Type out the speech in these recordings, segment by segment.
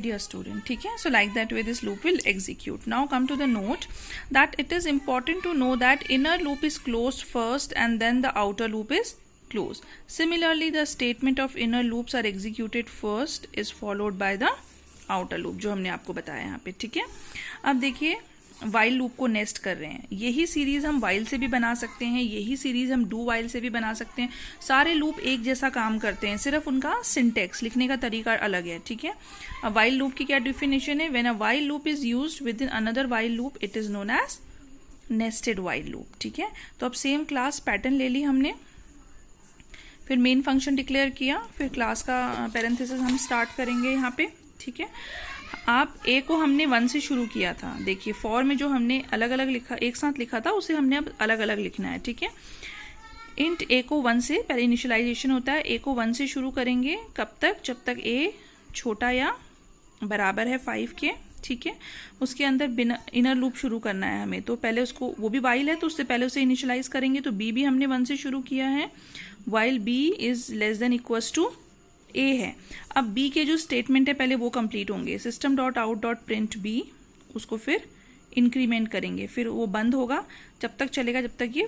dear student, ठीक है. So like that way this loop will execute. Now come to the note that it is important to know that inner loop is closed first and then the outer loop is closed. Similarly, the statement of inner loops are executed first is followed by the outer loop, जो हमने आपको बताया यहाँ पे. ठीक है. अब देखिए वाइल लूप को नेस्ट कर रहे हैं. यही सीरीज हम वाइल से भी बना सकते हैं, यही सीरीज हम डू वाइल से भी बना सकते हैं. सारे लूप एक जैसा काम करते हैं, सिर्फ उनका सिंटेक्स लिखने का तरीका अलग है. ठीक है. अब वाइल लूप की क्या डिफिनेशन है? When a while loop is used within another while loop it is known as nested while loop. ठीक है. तो अब सेम क्लास पैटर्न ले ली हमने, फिर मेन फंक्शन डिक्लेयर किया, फिर क्लास का पैरेंथेसिस हम स्टार्ट करेंगे यहाँ पे. ठीक है. आप ए को हमने 1 से शुरू किया था. देखिए फॉर में जो हमने अलग अलग लिखा, एक साथ लिखा था, उसे हमने अब अलग अलग लिखना है. ठीक है. इंट ए को 1 से पहले इनिशियलाइजेशन होता है. ए को 1 से शुरू करेंगे कब तक? जब तक ए छोटा या बराबर है 5 के. ठीक है. उसके अंदर बिना इनर लूप शुरू करना है हमें, तो पहले उसको, वो भी वाइल है तो उससे पहले उसे इनिशियलाइज करेंगे. तो बी भी हमने 1 से शुरू किया है. While B is less than equals to A है. अब बी के जो स्टेटमेंट है पहले वो कंप्लीट होंगे. System dot out dot print b, उसको फिर इंक्रीमेंट करेंगे, फिर वो बंद होगा जब तक चलेगा जब तक ये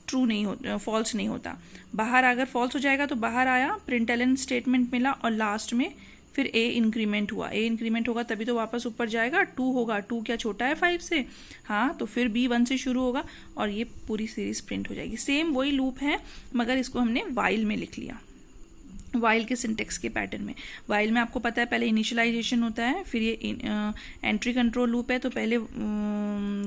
ट्रू नहीं हो, फॉल्स नहीं होता. बाहर अगर फॉल्स हो जाएगा तो बाहर आया, प्रिंटलन स्टेटमेंट मिला और लास्ट में फिर ए इंक्रीमेंट हुआ. ए इंक्रीमेंट होगा तभी तो वापस ऊपर जाएगा. 2 होगा, 2 क्या छोटा है 5 से? हाँ. तो फिर बी 1 से शुरू होगा और ये पूरी सीरीज प्रिंट हो जाएगी. सेम वही लूप है मगर इसको हमने वाइल में लिख लिया, वाइल के सिंटेक्स के पैटर्न में. वाइल में आपको पता है पहले इनिशियलाइजेशन होता है, फिर ये एंट्री कंट्रोल लूप है तो पहले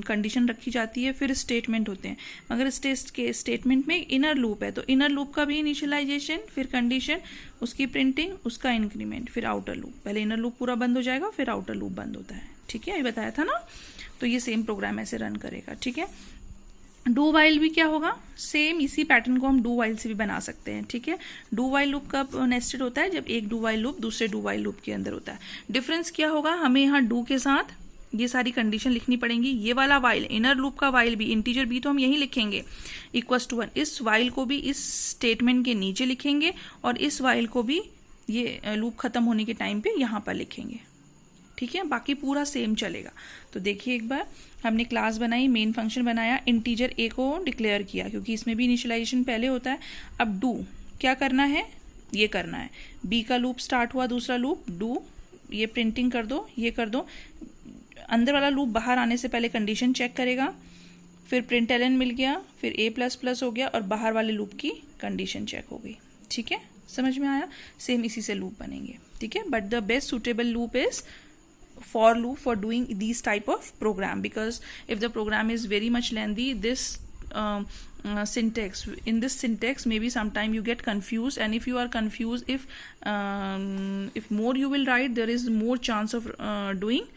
कंडीशन रखी जाती है, फिर स्टेटमेंट होते हैं. मगर इस के स्टेटमेंट में इनर लूप है तो इनर लूप का भी इनिशियलाइजेशन, फिर कंडीशन, उसकी प्रिंटिंग, उसका इंक्रीमेंट, फिर आउटर लूप. पहले इनर लूप पूरा बंद हो जाएगा, फिर आउटर लूप बंद होता है. ठीक है. ये बताया था ना. तो ये सेम प्रोग्राम ऐसे रन करेगा. ठीक है. डू वाइल भी क्या होगा? सेम इसी पैटर्न को हम डू वाइल से भी बना सकते हैं. ठीक है. डू वाइल लूप कब नेस्टेड होता है? जब एक डू वाइल लूप दूसरे डू वाइल लूप के अंदर होता है. डिफरेंस क्या होगा? हमें यहाँ डू के साथ ये सारी कंडीशन लिखनी पड़ेंगी. ये वाला वाइल, इनर लूप का वाइल भी, इंटीजर बी तो हम यही लिखेंगे इक्वल्स टू 1. इस वाइल को भी इस स्टेटमेंट के नीचे लिखेंगे और इस वाइल को भी ये लूप खत्म होने के टाइम पे यहाँ पर लिखेंगे. ठीक है. बाकी पूरा सेम चलेगा. तो देखिए एक बार, हमने क्लास बनाई, मेन फंक्शन बनाया, इंटीजर ए को डिक्लेयर किया क्योंकि इसमें भी इनिशियलाइजेशन पहले होता है. अब डू क्या करना है? ये करना है. बी का लूप स्टार्ट हुआ, दूसरा लूप डू, ये प्रिंटिंग कर दो, ये कर दो. अंदर वाला लूप बाहर आने से पहले कंडीशन चेक करेगा, फिर प्रिंटलन मिल गया, फिर A++ हो गया और बाहर वाले लूप की कंडीशन चेक हो गई. ठीक है. समझ में आया? सेम इसी से लूप बनेंगे. ठीक है. But the best suitable loop is for loop for doing these type of program, because if the program is very much lengthy, this syntax, in this syntax maybe sometime you get confused, and if you are confused, if more you will write, there is more chance of doing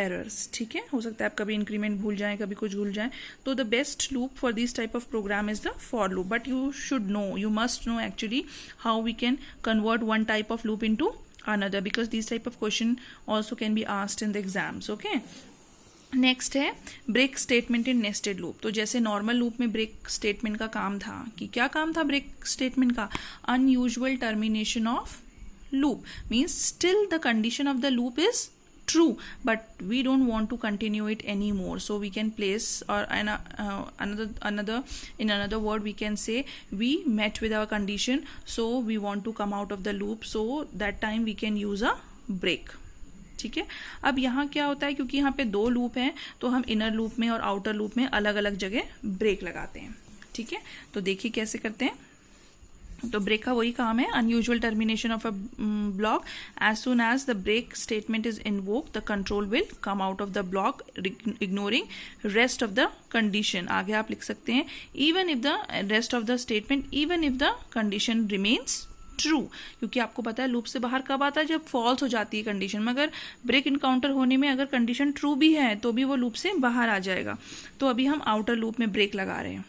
errors. ठीक है. हो सकता है आप कभी increment भूल जाएं, कभी कुछ भूल जाएं. तो the best loop for this type of program is the for loop. But you should know, you must know actually how we can convert one type of loop into another, because these type of question also can be asked in the exams. Okay. Next है break statement in nested loop. तो जैसे normal loop में break statement का काम था, कि क्या काम था ब्रेक स्टेटमेंट का? Unusual termination of loop. Means still the condition of the loop is true, but we don't want to continue it anymore, so we can place, or another word we can say, we met with our condition, so we want to come out of the loop, so that time we can use a break. ठीक है. अब यहाँ क्या होता है, क्योंकि यहाँ पे 2 लूप हैं तो हम इनर लूप में और आउटर लूप में अलग अलग जगह ब्रेक लगाते हैं. ठीक है. तो देखिए कैसे करते हैं. तो ब्रेक का वही काम है, unusual termination of a block. As soon as the break statement is invoked the control will come out of the block ignoring rest of the condition. आगे आप लिख सकते हैं even if the rest of the statement, even if the condition remains true, क्योंकि आपको पता है loop से बाहर कब आता है? जब फॉल्स हो जाती है कंडीशन. मगर ब्रेक इनकाउंटर होने में अगर कंडीशन ट्रू भी है तो भी वो लूप से बाहर आ जाएगा. तो अभी हम आउटर लूप में ब्रेक लगा रहे हैं.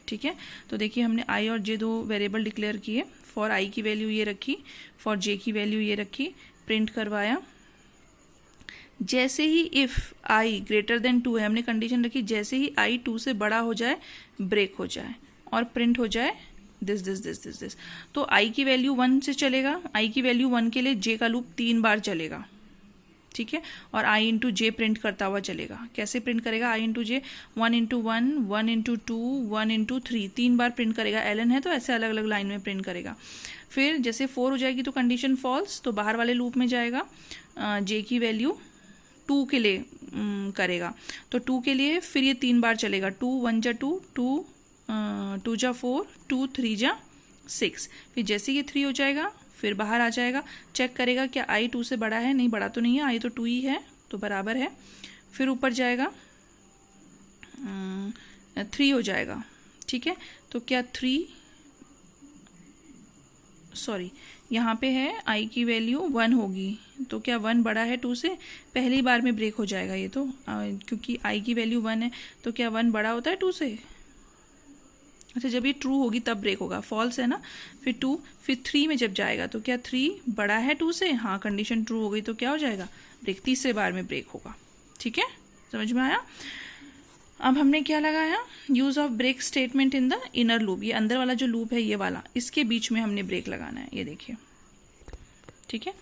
ठीक है. तो देखिए हमने आई और जे 2 वेरिएबल डिक्लेयर किए. फॉर आई की वैल्यू ये रखी, फॉर जे की वैल्यू ये रखी, प्रिंट करवाया. जैसे ही इफ आई ग्रेटर देन 2 है, हमने कंडीशन रखी, जैसे ही आई 2 से बड़ा हो जाए ब्रेक हो जाए और प्रिंट हो जाए दिस। तो आई की वैल्यू 1 से चलेगा, आई की वैल्यू 1 के लिए जे का लूप 3 बार चलेगा, ठीक है, और आई इंटू जे प्रिंट करता हुआ चलेगा। कैसे प्रिंट करेगा? आई इंटू जे 1 इंटू 1, 1 इंटू 2, 1 इंटू 3, 3 बार प्रिंट करेगा। एलन है तो ऐसे अलग अलग लाइन में प्रिंट करेगा। फिर जैसे 4 हो जाएगी तो कंडीशन फॉल्स, तो बाहर वाले लूप में जाएगा, जे की वैल्यू 2 के लिए करेगा, तो 2 के लिए फिर ये 3 बार चलेगा। 2 1 जा 2, 2 जा 4, 2 3 जा 6। फिर जैसे ये 3 हो जाएगा फिर बाहर आ जाएगा, चेक करेगा क्या आई 2 से बड़ा है, नहीं बड़ा तो नहीं है, आई तो 2 ही है तो बराबर है। फिर ऊपर जाएगा 3 हो जाएगा, ठीक है, तो क्या 3 सॉरी यहाँ पे है आई की वैल्यू 1 होगी, तो क्या 1 बड़ा है 2 से? पहली बार में ब्रेक हो जाएगा ये तो, क्योंकि आई की वैल्यू 1 है, तो क्या 1 बड़ा होता है 2 से? अच्छा, जब ये ट्रू होगी तब ब्रेक होगा, फॉल्स है ना। फिर 2, फिर 3 में जब जाएगा तो क्या 3 बड़ा है 2 से? हाँ, कंडीशन ट्रू हो गई तो क्या हो जाएगा? ब्रेक, तीसरे बार में ब्रेक होगा, ठीक है, समझ में आया। अब हमने क्या लगाया? Use of break statement in the inner loop. ये अंदर वाला जो लूप है ये वाला, इसके बीच में हमने ब्रेक लगाना है, ये देखिए, ठीक है।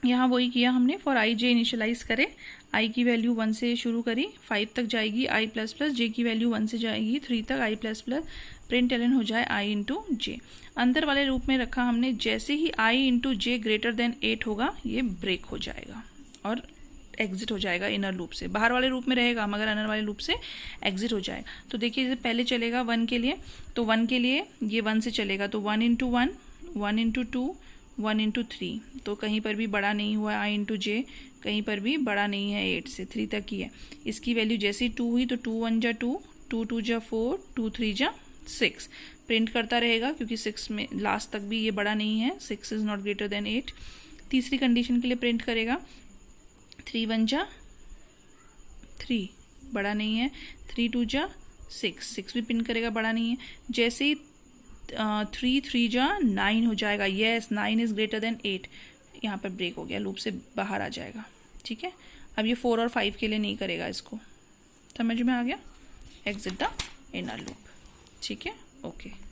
यहाँ वही किया हमने, फॉर आई जे इनिशियलाइज करे, आई की वैल्यू 1 से शुरू करी, 5 तक जाएगी आई प्लस प्लस, जे की वैल्यू 1 से जाएगी 3 तक, आई प्लस प्लस, प्रिंट एलन हो जाए आई इंटू जे। अंदर वाले रूप में रखा हमने, जैसे ही आई इंटू जे ग्रेटर देन 8 होगा ये ब्रेक हो जाएगा और एग्जिट हो जाएगा इनर लूप से। बाहर वाले लूप में रहेगा मगर इनर वाले लूप से एग्जिट हो जाएगा। तो देखिए, जैसे पहले चलेगा 1 के लिए, तो 1 के लिए ये 1 से चलेगा, तो 1 इंटू 1, 1 इंटू 2, 1 इंटू 3, तो कहीं पर भी बड़ा नहीं हुआ आई इंटू जे, कहीं पर भी बड़ा नहीं है 8 से, 3 तक ही है। इसकी वैल्यू जैसे ही 2 हुई तो 2 1 जा 2, 2 2 जा 4, 2 3 जा 6, प्रिंट करता रहेगा क्योंकि 6 में लास्ट तक भी ये बड़ा नहीं है, 6 इज नॉट ग्रेटर देन 8। तीसरी कंडीशन के लिए प्रिंट करेगा, 3 1 जा 3, बड़ा नहीं है, 3 2 जा 6, 6 भी प्रिंट करेगा, बड़ा नहीं है। जैसे ही 3 3 जा 9 हो जाएगा, येस 9 इज ग्रेटर देन 8, यहाँ पर ब्रेक हो गया, लूप से बाहर आ जाएगा, ठीक है। अब ये 4 और 5 के लिए नहीं करेगा इसको, समझ में आ गया, एग्जिट द इनर लूप, ठीक है, ओके।